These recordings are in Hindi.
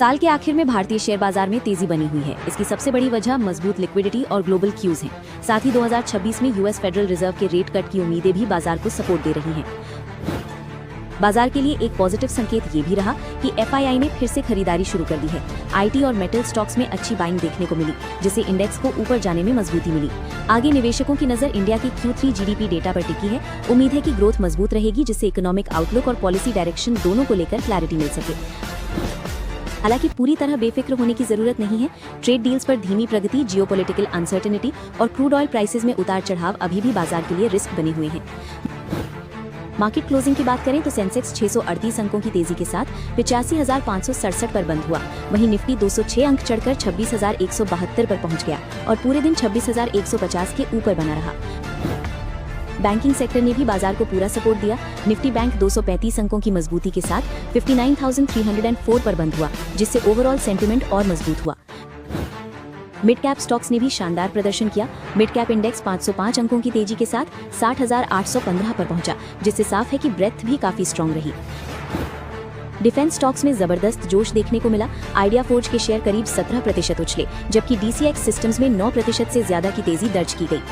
साल के आखिर में भारतीय शेयर बाजार में तेजी बनी हुई है। इसकी सबसे बड़ी वजह मजबूत लिक्विडिटी और ग्लोबल क्यूज हैं। साथ ही 2026 में यूएस फेडरल रिजर्व के रेट कट की उम्मीदें भी बाजार को सपोर्ट दे रही हैं। बाजार के लिए एक पॉजिटिव संकेत ये भी रहा कि एफआईआई ने फिर से खरीदारी शुरू कर दी है। आईटी और मेटल स्टॉक्स में अच्छी बाइंग देखने को मिली, जिससे इंडेक्स को ऊपर जाने में मजबूती मिली। आगे निवेशकों की नजर इंडिया के Q3 जीडीपी डेटा पर टिकी है। उम्मीद है कि ग्रोथ मजबूत रहेगी, जिससे इकोनॉमिक आउटलुक और पॉलिसी डायरेक्शन दोनों को लेकर क्लैरिटी मिल सके। हालांकि पूरी तरह बेफिक्र होने की जरूरत नहीं है। ट्रेड डील्स पर धीमी प्रगति, जियोपॉलिटिकल अनसर्टेनिटी और क्रूड ऑयल प्राइसेस में उतार चढ़ाव अभी भी बाजार के लिए रिस्क बने हुए हैं। मार्केट क्लोजिंग की बात करें तो सेंसेक्स 638 अंकों की तेजी के साथ 85,567 पर बंद हुआ। वहीं निफ्टी 206 अंक चढ़कर 26,172 पर पहुंच गया और पूरे दिन 26,150 के ऊपर बना रहा। बैंकिंग सेक्टर ने भी बाजार को पूरा सपोर्ट दिया। निफ्टी बैंक 235 अंकों की मजबूती के साथ 59,304 पर बंद हुआ, जिससे ओवरऑल सेंटिमेंट और मजबूत हुआ। मिड कैप स्टॉक्स ने भी शानदार प्रदर्शन किया। मिड कैप इंडेक्स 505 अंकों की तेजी के साथ 60,815 पर पहुंचा, जिससे साफ है कि ब्रेथ भी काफी स्ट्रॉन्ग रही। डिफेंस स्टॉक्स में जबरदस्त जोश देखने को मिला। आइडिया फोर्ज के शेयर करीब 17% उछले, जबकि डीसीएक्स सिस्टम्स में 9% से ज्यादा की तेजी दर्ज की गई।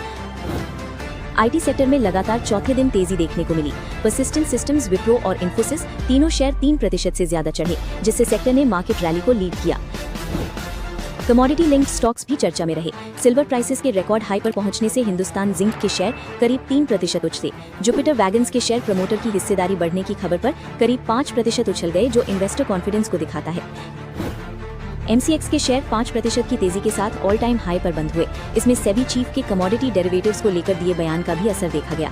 आईटी सेक्टर में लगातार चौथे दिन तेजी देखने को मिली। परसिस्टेंट सिस्टम्स, विप्रो और इन्फोसिस तीनों शेयर 3% से ज्यादा चढ़े, जिससे सेक्टर ने मार्केट रैली को लीड किया। कमोडिटी लिंक्ड स्टॉक्स भी चर्चा में रहे। सिल्वर प्राइसेस के रिकॉर्ड हाई पर पहुंचने से हिंदुस्तान जिंक के शेयर करीब 3% उछले। जुपिटर वैगन्स के शेयर प्रमोटर की हिस्सेदारी बढ़ने की खबर पर करीब 5% उछल गए, जो इन्वेस्टर कॉन्फिडेंस को दिखाता है। एमसीएक्स के शेयर 5% की तेजी के साथ ऑल टाइम हाई पर बंद हुए। इसमें सेबी चीफ के कमोडिटी डेरिवेटिव्स को लेकर दिए बयान का भी असर देखा गया।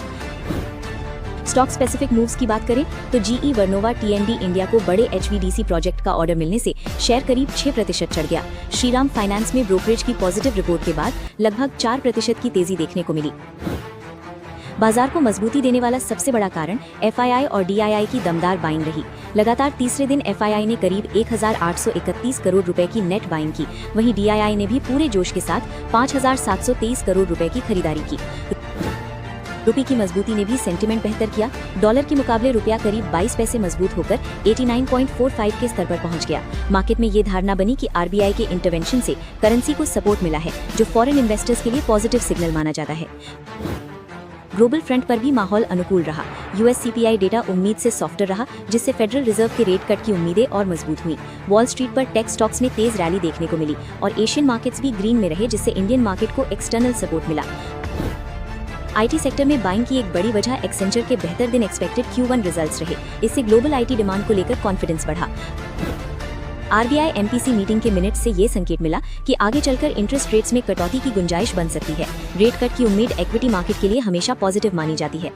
स्टॉक स्पेसिफिक मूव्स की बात करें तो जीई वर्नोवा टीएनडी इंडिया को बड़े एचवीडीसी प्रोजेक्ट का ऑर्डर मिलने से शेयर करीब 6% चढ़ गया। श्रीराम फाइनेंस में ब्रोकरेज की पॉजिटिव रिपोर्ट के बाद लगभग 4% की तेजी देखने को मिली। बाजार को मजबूती देने वाला सबसे बड़ा कारण एफआईआई और डीआईआई की दमदार बाइंग रही। लगातार तीसरे दिन एफआईआई ने करीब 1,831 करोड़ रुपए की नेट बाइंग की। वहीं डीआईआई ने भी पूरे जोश के साथ 5,723 करोड़ रुपए की खरीदारी की। रुपये की मजबूती ने भी सेंटिमेंट बेहतर किया। डॉलर के मुकाबले रुपया करीब 22 पैसे मजबूत होकर 89.45 के स्तर पर पहुंच गया। मार्केट में ये धारणा बनी कि आरबीआई के इंटरवेंशन से करेंसी को सपोर्ट मिला है, जो फॉरेन इन्वेस्टर्स के लिए पॉजिटिव सिग्नल माना जाता है। ग्लोबल फ्रंट पर भी माहौल अनुकूल रहा। यूएस सीपीआई डेटा उम्मीद से सॉफ्टर रहा, जिससे फेडरल रिजर्व के रेट कट की उम्मीदें और मजबूत हुई। वॉल स्ट्रीट पर टेक स्टॉक्स में तेज रैली देखने को मिली और एशियन मार्केट्स भी ग्रीन में रहे, जिससे इंडियन मार्केट को एक्सटर्नल सपोर्ट मिला। आईटी सेक्टर में बाइंग की एक बड़ी वजह एक्सेंचर के बेहतर दिन एक्सपेक्टेड Q1 रिजल्ट्स रहे। इससे ग्लोबल आईटी डिमांड को लेकर कॉन्फिडेंस बढ़ा। आरबीआई एमपीसी मीटिंग के मिनट से ये संकेत मिला कि आगे चलकर इंटरेस्ट रेट्स में कटौती की गुंजाइश बन सकती है। रेट कट की उम्मीद इक्विटी मार्केट के लिए हमेशा पॉजिटिव मानी जाती है।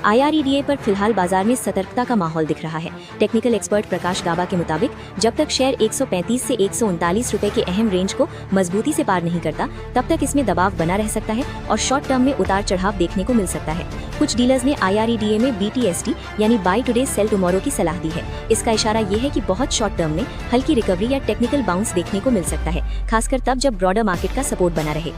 आईआरईडीए पर फिलहाल बाजार में सतर्कता का माहौल दिख रहा है। टेक्निकल एक्सपर्ट प्रकाश गाबा के मुताबिक जब तक शेयर 135 से 139 रुपए के अहम रेंज को मजबूती से पार नहीं करता, तब तक इसमें दबाव बना रह सकता है और शॉर्ट टर्म में उतार चढ़ाव देखने को मिल सकता है। कुछ डीलर्स ने आईआरईडीए में बीटीएसटी यानी बाय टुडे सेल टुमारो की सलाह दी है। इसका इशारा ये है कि बहुत शॉर्ट टर्म में हल्की रिकवरी या टेक्निकल बाउंस देखने को मिल सकता है, खासकर तब जब ब्रॉडर मार्केट का सपोर्ट बना रहे।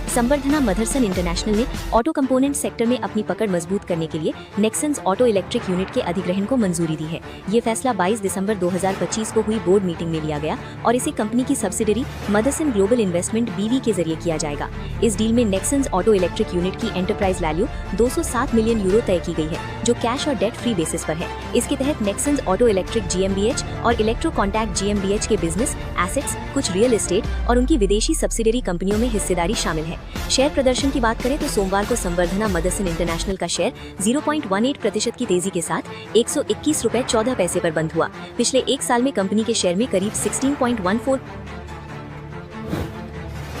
संवर्धना मदरसन इंटरनेशनल ने ऑटो कंपोनेंट सेक्टर में अपनी पकड़ मजबूत करने के लिए नेक्संस ऑटो इलेक्ट्रिक यूनिट के अधिग्रहण को मंजूरी दी है। ये फैसला 22 दिसंबर 2025 को हुई बोर्ड मीटिंग में लिया गया और इसे कंपनी की सब्सिडरी मदरसन ग्लोबल इन्वेस्टमेंट बीवी के जरिए किया जाएगा। इस डील में नेक्संस ऑटो इलेक्ट्रिक यूनिट की एंटरप्राइज वैल्यू 207 मिलियन यूरो तय की गई है, जो कैश और डेट फ्री बेसिस पर है। इसके तहत नेक्संस ऑटो इलेक्ट्रिक जीएमबीएच और इलेक्ट्रो कॉन्टैक्ट जीएमबीएच के बिजनेस एसेट्स, कुछ रियल एस्टेट और उनकी विदेशी सब्सिडरी कंपनियों में हिस्सेदारी शामिल है। शेयर प्रदर्शन की बात करें तो सोमवार को संवर्धना मदरसन इंटरनेशनल का शेयर 0.18% की तेजी के साथ 121 रुपए 14 पैसे पर बंद हुआ। पिछले एक साल में कंपनी के शेयर में करीब 16.14।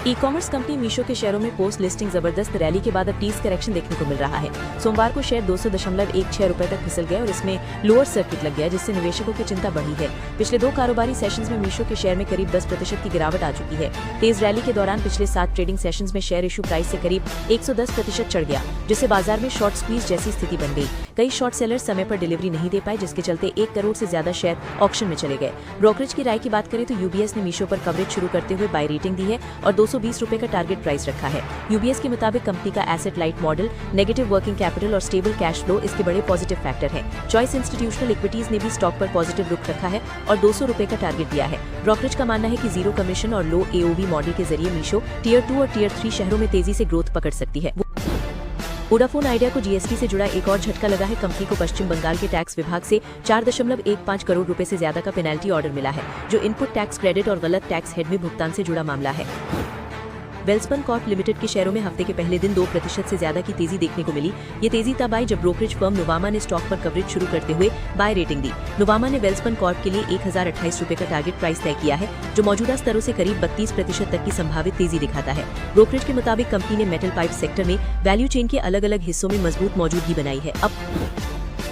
ई कॉमर्स कंपनी मीशो के शेयरों में पोस्ट लिस्टिंग जबरदस्त रैली के बाद अब टीज करेक्शन देखने को मिल रहा है। सोमवार को शेयर 200.16 रुपए तक फिसल गया और इसमें लोअर सर्किट लग गया, जिससे निवेशकों की चिंता बढ़ी है। पिछले 2 कारोबारी सेशंस में मीशो के शेयर में करीब 10% की गिरावट आ चुकी है। तेज रैली के दौरान पिछले 7 ट्रेडिंग सेशंस में शेयर इशू प्राइस से करीब 110% चढ़ गया, जिससे बाजार में शॉर्ट स्क्वीज जैसी स्थिति बन गई। कई शॉर्ट सेलर्स समय पर डिलीवरी नहीं दे पाए, जिसके चलते 1 करोड़ से ज्यादा शेयर ऑक्शन में चले गए। ब्रोकरेज की राय की बात करें तो यूबीएस ने मीशो पर कवरेज शुरू करते हुए बाय रेटिंग दी है और 200 220 रुपए का टारगेट प्राइस रखा है। यूबीएस के मुताबिक कंपनी का asset light model, negative working capital और स्टेबल कैश फ्लो इसके बड़े पॉजिटिव फैक्टर हैं। चॉइस इंस्टीट्यूशनल इक्विटीज ने भी स्टॉक पर पॉजिटिव रुख रखा है और 200 रुपए का टारगेट दिया है। ब्रोकरेज का मानना है कि जीरो कमीशन और लो एओवी मॉडल के जरिए मीशो टियर 2 और टियर 3 शहरों में तेजी से ग्रोथ पकड़ सकती है। वोडाफोन आइडिया को जीएसटी से जुड़ा एक और झटका लगा है। कंपनी को पश्चिम बंगाल के टैक्स विभाग से 4.15 करोड़ रुपए से ज्यादा का पेनल्टी ऑर्डर मिला है, जो इनपुट टैक्स क्रेडिट और गलत टैक्स हेड में भुगतान से जुड़ा मामला है। वेल्सपन कॉर्प लिमिटेड के शेयरों में हफ्ते के पहले दिन 2% से ज्यादा की तेजी देखने को मिली। ये तेजी तब आई जब ब्रोकरेज फर्म नुवामा ने स्टॉक पर कवरेज शुरू करते हुए बाय रेटिंग दी। नुवामा ने वेल्सपन कॉर्प के लिए 1028 रुपए का टारगेट प्राइस तय किया है, जो मौजूदा स्तरों से करीब 32% तक की संभावित तेजी दिखाता है। ब्रोकरेज के मुताबिक कंपनी ने मेटल पाइप सेक्टर में वैल्यू चेन के अलग अलग हिस्सों में मजबूत मौजूदगी बनाई है। अब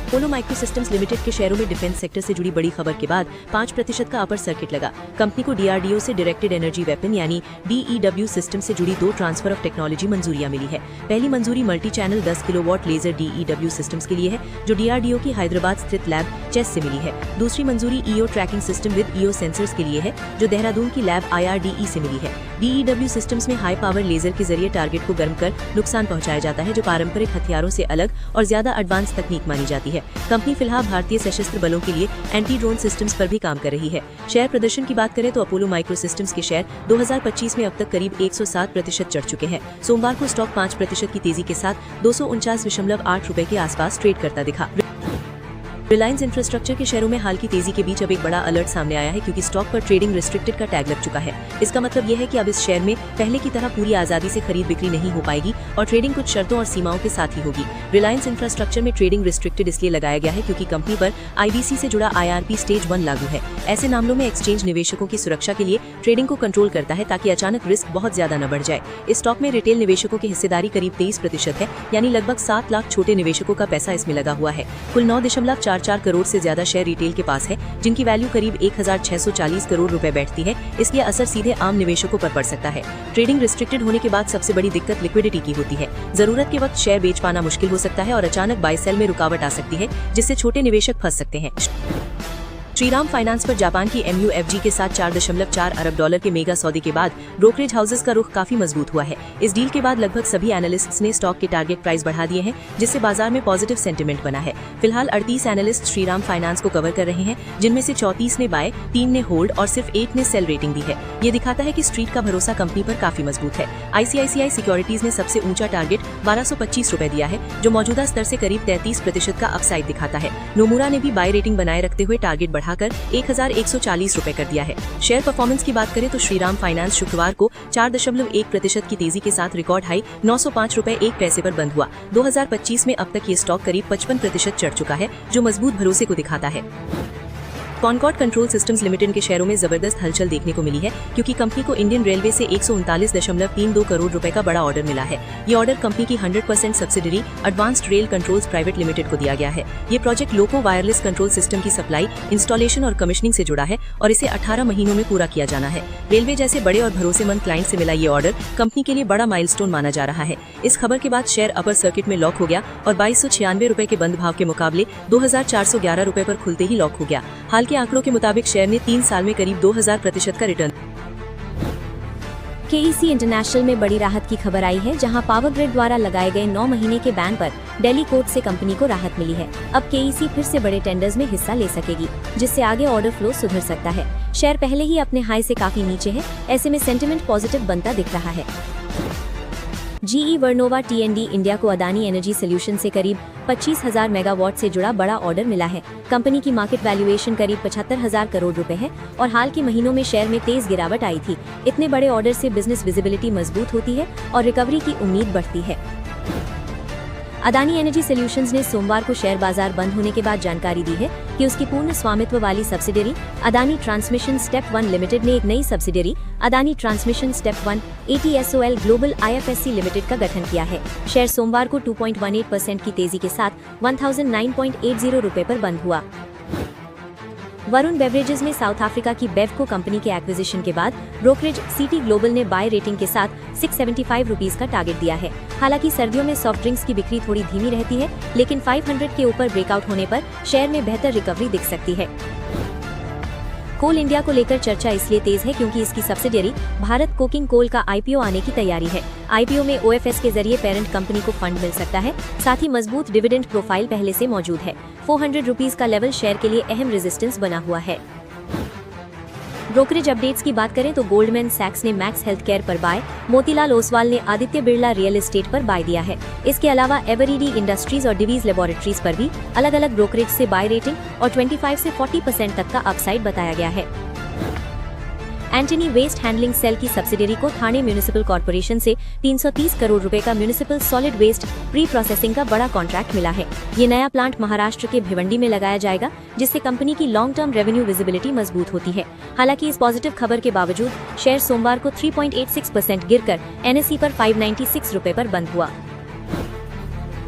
अपोलो माइक्रोसिस्टम्स लिमिटेड के शेयरों में डिफेंस सेक्टर से जुड़ी बड़ी खबर के बाद 5% का अपर सर्किट लगा। कंपनी को डीआरडीओ से डायरेक्टेड एनर्जी वेपन यानी डीईडब्ल्यू सिस्टम से जुड़ी 2 ट्रांसफर ऑफ टेक्नोलॉजी मंजूरियां मिली है। पहली मंजूरी multi channel 10 kilowatt laser DEW systems के लिए है, जो डीआरडीओ की हैदराबाद स्थित लैब चेस से मिली है। दूसरी मंजूरी EO tracking system with EO sensors के लिए है, जो देहरादून की लैब आईआरडीई से मिली है। डीईडब्ल्यू सिस्टम्स में हाई पावर लेजर के जरिए टारगेट को गर्म कर नुकसान पहुंचाया जाता है, जो पारंपरिक हथियारों से अलग और ज्यादा एडवांस तकनीक मानी जाती है। कंपनी फिलहाल भारतीय सशस्त्र बलों के लिए एंटी ड्रोन सिस्टम्स पर भी काम कर रही है। शेयर प्रदर्शन की बात करें तो अपोलो माइक्रो सिस्टम्स के शेयर 2025 में अब तक करीब 107% चढ़ चुके हैं। सोमवार को स्टॉक 5% की तेजी के साथ 249.8 रुपए के आसपास ट्रेड करता दिखा। रिलायंस इंफ्रास्ट्रक्चर के शेयरों में हाल की तेजी के बीच अब एक बड़ा अलर्ट सामने आया है, क्योंकि स्टॉक पर ट्रेडिंग रिस्ट्रिक्टेड का टैग लग चुका है। इसका मतलब यह है कि अब इस शेयर में पहले की तरह पूरी आजादी से खरीद बिक्री नहीं हो पाएगी और ट्रेडिंग कुछ शर्तों और सीमाओं के साथ ही होगी। रिलायंस इंफ्रास्ट्रक्चर में ट्रेडिंग रिस्ट्रिक्टेड इसलिए लगाया गया है क्योंकि कंपनी पर आईबीसी से जुड़ा IRP स्टेज 1 लागू है। ऐसे मामलों में एक्सचेंज निवेशकों की सुरक्षा के लिए ट्रेडिंग को कंट्रोल करता है, ताकि अचानक रिस्क बहुत ज्यादा न बढ़ जाए। इस स्टॉक में रिटेल निवेशकों की हिस्सेदारी करीब 23% है, यानी लगभग 7 लाख छोटे निवेशकों का पैसा इसमें लगा हुआ है। कुल 9.44 करोड़ से ज्यादा शेयर रिटेल के पास है, जिनकी वैल्यू करीब 1640 करोड़ रुपए बैठती है। इसलिए असर सीधे आम निवेशकों पर पड़ सकता है। ट्रेडिंग रिस्ट्रिक्टेड होने के बाद सबसे बड़ी दिक्कत लिक्विडिटी की होती है। जरूरत के वक्त शेयर बेच पाना मुश्किल हो सकता है और अचानक बाय सेल में रुकावट आ सकती है, जिससे छोटे निवेशक फंस सकते हैं। श्रीराम फाइनेंस पर जापान की MUFG के साथ $4.4 अरब के मेगा सौदे के बाद ब्रोकरेज हाउसेस का रुख काफी मजबूत हुआ है। इस डील के बाद लगभग सभी एनालिस्ट्स ने स्टॉक के टारगेट प्राइस बढ़ा दिए हैं, जिससे बाजार में पॉजिटिव सेंटिमेंट बना है। फिलहाल 38 एनालिस्ट श्रीराम फाइनेंस को कवर कर रहे हैं, जिनमें से 34 ने बाय, 3 ने होल्ड और सिर्फ 8 ने सेल रेटिंग दी है। ये दिखाता है कि स्ट्रीट का भरोसा कंपनी पर काफी मजबूत है। ICICI सिक्योरिटीज ने सबसे ऊंचा टारगेट 1225 रुपए दिया है, जो मौजूदा स्तर से करीब 33% का अपसाइड दिखाता है। नोमुरा ने भी बाय रेटिंग बनाए रखते हुए टारगेट बढ़ाकर 1140 रुपए कर दिया है। शेयर परफॉर्मेंस की बात करें तो श्रीराम फाइनेंस शुक्रवार को 4.1% की तेजी के साथ रिकॉर्ड हाई 905 रुपए 1 पैसे पर बंद हुआ। 2025 में अब तक ये स्टॉक करीब 55% चढ़ चुका है, जो मजबूत भरोसे को दिखाता है। कॉनकॉर्ड कंट्रोल सिस्टम्स लिमिटेड के शेयरों में जबरदस्त हलचल देखने को मिली है, क्योंकि कंपनी को इंडियन रेलवे से 139.32 करोड़ रुपए का बड़ा ऑर्डर मिला है। ये ऑर्डर कंपनी की 100% subsidiary advanced rail controls private limited को दिया गया है। ये प्रोजेक्ट लोको वायरलेस कंट्रोल सिस्टम की सप्लाई, इंस्टॉलेशन और कमिश्निंग से जुड़ा है और इसे 18 महीनों में पूरा किया जाना है। रेलवे जैसे बड़े और भरोसेमंद क्लाइंट से मिला ये ऑर्डर कंपनी के लिए बड़ा माइलस्टोन माना जा रहा है। इस खबर के बाद शेयर अपर सर्किट में लॉक हो गया और 2296 रुपए के बंद भाव के मुकाबले 2411 रुपए पर खुलते ही लॉक हो गया। हाल के आंकड़ों के मुताबिक शेयर ने 3 साल में करीब 2000% का रिटर्न। KEC इंटरनेशनल में बड़ी राहत की खबर आई है, जहां पावर ग्रिड द्वारा लगाए गए 9 महीने के बैन पर दिल्ली कोर्ट से कंपनी को राहत मिली है। अब KEC फिर से बड़े टेंडर्स में हिस्सा ले सकेगी, जिससे आगे ऑर्डर फ्लो सुधर सकता है। शेयर पहले ही अपने हाई से काफी नीचे है, ऐसे में सेंटिमेंट पॉजिटिव बनता दिख रहा है। GE वर्नोवा T&D इंडिया को अदानी एनर्जी सोल्यूशन से करीब 25,000 मेगावाट से जुड़ा बड़ा ऑर्डर मिला है। कंपनी की मार्केट वैल्यूएशन करीब 75,000 करोड़ रुपए है और हाल के महीनों में शेयर में तेज गिरावट आई थी। इतने बड़े ऑर्डर से बिजनेस विजिबिलिटी मजबूत होती है और रिकवरी की उम्मीद बढ़ती है। अदानी एनर्जी सोल्यूशंस ने सोमवार को शेयर बाजार बंद होने के बाद जानकारी दी है कि उसकी पूर्ण स्वामित्व वाली subsidiary Adani transmission step 1 limited ने एक नई subsidiary Adani transmission step 1 ATSOL global IFSC limited का गठन किया है। शेयर सोमवार को 2.18% की तेजी के साथ 1009.80 रुपए पर बंद हुआ। वरुण बेवरेजेस में साउथ अफ्रीका की बेवको कंपनी के एक्विजिशन के बाद ब्रोकरेज सिटी ग्लोबल ने बाय रेटिंग के साथ 675 रुपीस का टारगेट दिया है। हालांकि सर्दियों में सॉफ्ट ड्रिंक्स की बिक्री थोड़ी धीमी रहती है, लेकिन 500 के ऊपर ब्रेकआउट होने पर शेयर में बेहतर रिकवरी दिख सकती है। कोल इंडिया को लेकर चर्चा इसलिए तेज है क्योंकि इसकी सब्सिडियरी भारत कोकिंग कोल का आईपीओ आने की तैयारी है। आईपीओ में ओएफएस के जरिए पेरेंट कंपनी को फंड मिल सकता है। साथ ही मजबूत डिविडेंड प्रोफाइल पहले से मौजूद है। 400 रुपीज का लेवल शेयर के लिए अहम रेजिस्टेंस बना हुआ है। ब्रोकरेज अपडेट्स की बात करें तो गोल्डमैन सैक्स ने मैक्स हेल्थकेयर पर बाय, मोतीलाल ओसवाल ने आदित्य बिरला रियल एस्टेट पर बाय दिया है। इसके अलावा एवरीडी इंडस्ट्रीज और डिवीज लेबोरेटरीज पर भी अलग अलग ब्रोकरेज से बाय रेटिंग और 25 से 40% तक का अपसाइड बताया गया है। एंटनी वेस्ट हैंडलिंग सेल की सब्सिडियरी को ठाणे म्यूनिसिपल कॉर्पोरेशन से 330 करोड़ रुपए का municipal solid waste pre processing का बड़ा कॉन्ट्रैक्ट मिला है। ये नया प्लांट महाराष्ट्र के भिवंडी में लगाया जाएगा, जिससे कंपनी की लॉन्ग टर्म रेवेन्यू विजिबिलिटी मजबूत होती है। हालांकि इस पॉजिटिव खबर के बावजूद शेयर सोमवार को 3.86% गिरकर एनएसई पर 596 रुपए पर बंद हुआ।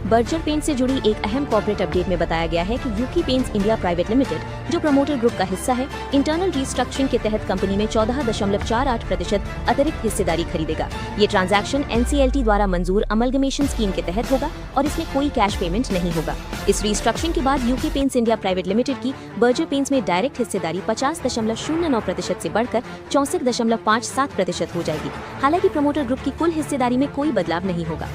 बर्जर पेंट से जुड़ी एक अहम कॉर्पोरेट अपडेट में बताया गया है कि यूकी पेंट्स इंडिया प्राइवेट लिमिटेड, जो प्रमोटर ग्रुप का हिस्सा है, इंटरनल रीस्ट्रक्चरिंग के तहत कंपनी में 14.48% अतिरिक्त हिस्सेदारी खरीदेगा। ये ट्रांजैक्शन एनसीएलटी द्वारा मंजूर अमलगमेशन स्कीम के तहत होगा और इसमें कोई कैश पेमेंट नहीं होगा। इस रीस्ट्रक्चरिंग के बाद यूकी पेंट्स इंडिया प्राइवेट लिमिटेड की बर्जर पेंट्स में डायरेक्ट हिस्सेदारी 50.09% से बढ़कर 64.57% हो जाएगी। हालांकि प्रमोटर ग्रुप की कुल हिस्सेदारी में कोई बदलाव नहीं होगा।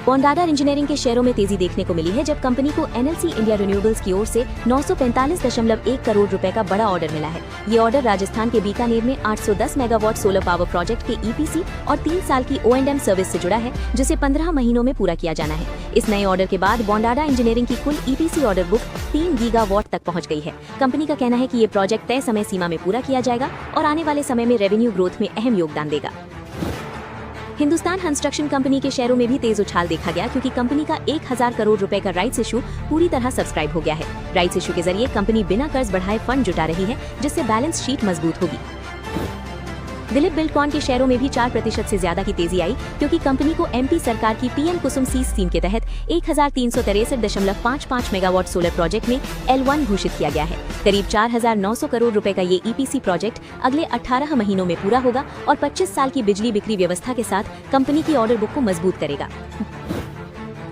बॉन्डाडा इंजीनियरिंग के शेयरों में तेजी देखने को मिली है, जब कंपनी को एनएलसी इंडिया रिन्यूएबल्स की ओर से 945.1 करोड़ रुपए का बड़ा ऑर्डर मिला है। ये ऑर्डर राजस्थान के बीकानेर में 810 मेगावाट सोलर पावर प्रोजेक्ट के ईपीसी और 3 साल की O&M सर्विस से जुड़ा है, जिसे 15 महीनों में पूरा किया जाना है। इस नए ऑर्डर के बाद बॉन्डाडा इंजीनियरिंग की कुल ईपीसी ऑर्डर बुक 3 गीगावाट तक पहुंच गई है। कंपनी का कहना है कि ये प्रोजेक्ट तय समय सीमा में पूरा किया जाएगा और आने वाले समय में रेवेन्यू ग्रोथ में अहम योगदान देगा। हिंदुस्तान कंस्ट्रक्शन कंपनी के शेयरों में भी तेज उछाल देखा गया, क्योंकि कंपनी का 1000 करोड़ रुपए का राइट्स इशू पूरी तरह सब्सक्राइब हो गया है। राइट्स इशू के जरिए कंपनी बिना कर्ज बढ़ाए फंड जुटा रही है, जिससे बैलेंस शीट मजबूत होगी। दिलीप बिल्डकॉन के शेयरों में भी 4% से ज्यादा की तेजी आई, क्योंकि कंपनी को एमपी सरकार की पीएम कुसुम सीड स्कीम के तहत 1363.55 मेगावाट सोलर प्रोजेक्ट में L1 घोषित किया गया है। करीब 4900 करोड़ रुपए का ये ईपीसी प्रोजेक्ट अगले 18 महीनों में पूरा होगा और 25 साल की बिजली बिक्री व्यवस्था के साथ कंपनी की ऑर्डर बुक को मजबूत करेगा।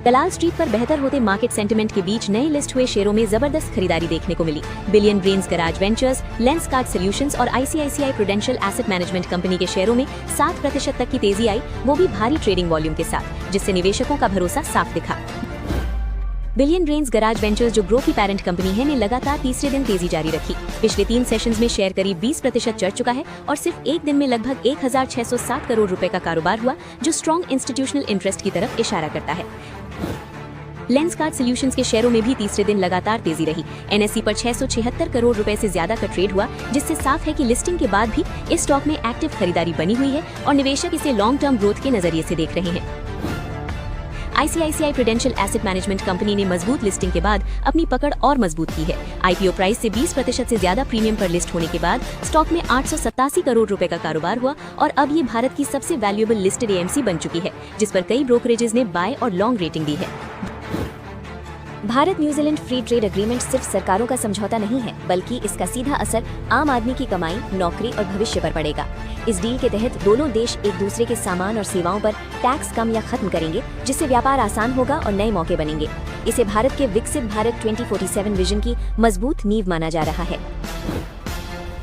दलाल स्ट्रीट पर बेहतर होते मार्केट सेंटिमेंट के बीच नए लिस्ट हुए शेयरों में जबरदस्त खरीदारी देखने को मिली। Billion Brains Garage Ventures, Lenskart Solutions और ICICI Prudential Asset Management Company के शेयरों में 7% तक की तेजी आई, वो भी भारी ट्रेडिंग वॉल्यूम के साथ, जिससे निवेशकों का भरोसा साफ दिखा। बिलियन ब्रेन्स गराज वेंचर्स, जो ग्रो की पेरेंट कंपनी है, ने लगातार तीसरे दिन तेजी जारी रखी। पिछले 3 सेशंस में शेयर करीब 20% चढ़ चुका है और सिर्फ एक दिन में लगभग 1660 करोड़ रुपए का कारोबार हुआ, जो स्ट्रॉन्ग इंस्टीट्यूशनल इंटरेस्ट की तरफ इशारा करता है। लेंसकार्ट सॉल्यूशंस के शेयरों में भी तीसरे दिन लगातार तेजी रही। एनएसई पर 676 करोड़ रुपए से ज्यादा का ट्रेड हुआ, जिससे साफ है कि लिस्टिंग के बाद भी इस स्टॉक में एक्टिव खरीदारी बनी हुई है और निवेशक इसे लॉन्ग टर्म ग्रोथ के नजरिए से देख रहे हैं। ICICI Prudential Asset Management company ने मजबूत लिस्टिंग के बाद अपनी पकड़ और मजबूत की है। आईपीओ प्राइस से 20% से ज्यादा प्रीमियम पर लिस्ट होने के बाद स्टॉक में 887 करोड़ रुपए का कारोबार हुआ और अब ये भारत की सबसे वैल्यूएबल लिस्टेड एएमसी बन चुकी है, जिस पर कई ब्रोकरेजेस ने बाय और लॉन्ग रेटिंग दी है। Bharat New Zealand free trade agreement सिर्फ सरकारों का समझौता नहीं है, बल्कि इसका सीधा असर आम आदमी की कमाई, नौकरी और भविष्य पर पड़ेगा। इस डील के तहत दोनों देश एक दूसरे के सामान और सेवाओं पर टैक्स कम या खत्म करेंगे, जिससे व्यापार आसान होगा और नए मौके बनेंगे। इसे भारत के विकसित भारत 2047 विजन की मजबूत नींव माना जा रहा है।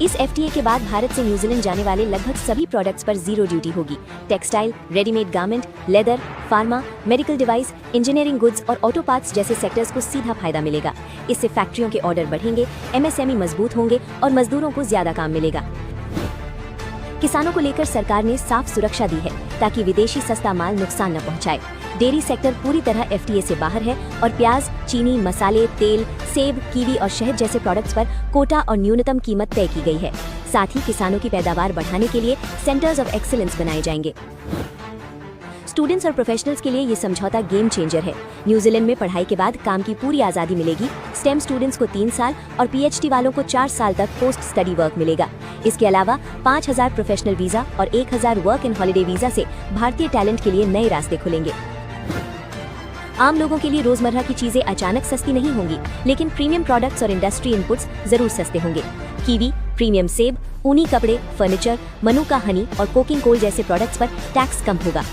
इस एफटीए के बाद भारत से न्यूजीलैंड जाने वाले लगभग सभी प्रोडक्ट्स पर जीरो ड्यूटी होगी। Textile, readymade garment, leather, pharma, medical device, engineering goods और ऑटो पार्ट्स जैसे सेक्टर्स को सीधा फायदा मिलेगा। इससे फैक्ट्रियों के ऑर्डर बढ़ेंगे, एमएसएमई मजबूत होंगे और मजदूरों को ज्यादा काम मिलेगा। किसानों को लेकर सरकार ने साफ सुरक्षा दी है, ताकि विदेशी सस्ता माल नुकसान न पहुंचाए। डेयरी सेक्टर पूरी तरह एफटीए से बाहर है और प्याज, चीनी, मसाले, तेल, सेब, कीवी और शहद जैसे प्रोडक्ट्स पर कोटा और न्यूनतम कीमत तय की गई है। साथ ही किसानों की पैदावार बढ़ाने के लिए सेंटर्स ऑफ एक्सीलेंस बनाए जाएंगे। स्टूडेंट्स और प्रोफेशनल्स के लिए ये समझौता गेम चेंजर है। न्यूजीलैंड में पढ़ाई के बाद काम की पूरी आज़ादी मिलेगी। स्टेम स्टूडेंट्स को 3 साल और पीएचडी वालों को 4 साल तक पोस्ट स्टडी वर्क मिलेगा। इसके अलावा 5000 प्रोफेशनल वीजा और 1000 वर्क एंड हॉलिडे वीजा से भारतीय टैलेंट के लिए नए रास्ते खुलेंगे। आम लोगों के लिए रोजमर्रा की चीजें अचानक सस्ती नहीं होंगी, लेकिन प्रीमियम प्रोडक्ट्स और इंडस्ट्री इनपुट्स जरूर सस्ते होंगे। कीवी, प्रीमियम सेब, ऊनी कपड़े, फर्नीचर, मनुका हनी और कोकिंग कोल जैसे प्रोडक्ट्स पर टैक्स कम होगा।